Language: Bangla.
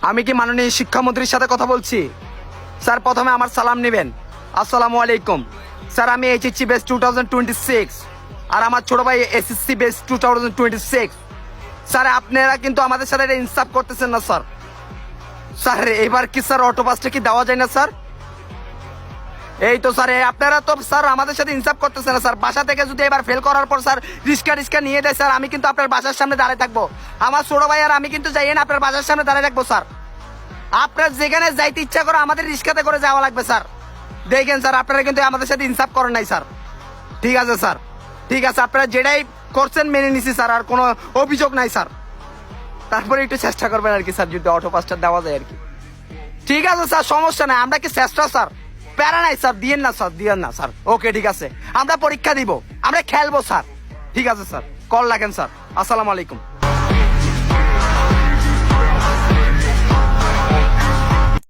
আমি কি মাননীয় শিক্ষামন্ত্রীর সাথে কথা বলছি? স্যার প্রথমে আমার সালাম নেবেন। আসসালামু আলাইকুম স্যার। আমি এইচএসসি বেস 2026 আর আমার ছোট ভাই এসএসসি বেস 2026। স্যার আপনারা কিন্তু আমাদের সাথে এটা ইনসাফ করতেছেন না স্যার। স্যার এবার কি স্যার অটো পাসটা কি দেওয়া যায় না স্যার? এই তো স্যার আপনারা তো স্যার আমাদের সাথে ইনসাফ করতেছেন না স্যার। বাসা থেকে যদি এবার ফেল করার পর স্যার রিক্সা নিয়ে দেয় স্যার, আমি কিন্তু আপনার বাসার সামনে দাঁড়িয়ে থাকবো। আমার ছোট ভাই আর আমি কিন্তু যাই না আপনার বাসার সামনে দাঁড়িয়ে থাকবো স্যার। আপনার যেখানে যাইতে ইচ্ছা করে আমাদের রিক্সাতে করে যাওয়া লাগবে স্যার। দেখেন স্যার আপনারা কিন্তু আমাদের সাথে ইনসাফ করেন নাই স্যার। ঠিক আছে স্যার, ঠিক আছে আপনারা যেটাই করছেন মেনে নিছি স্যার, আর কোনো অভিযোগ নাই স্যার। তারপরে একটু চেষ্টা করবেন আর কি স্যার, যদি অটো পাসটা দেওয়া যায় আর কি। ঠিক আছে স্যার, সমস্যা নাই, আমরা কি চেষ্টা স্যার, প্যারা নাই স্যার, দিয়েন না স্যার, দিয়েন না স্যার। ওকে ঠিক আছে, আমরা পরীক্ষা দিব, আমরা খেলবো স্যার। ঠিক আছে স্যার, কল রাখেন স্যার। আসসালামু আলাইকুম।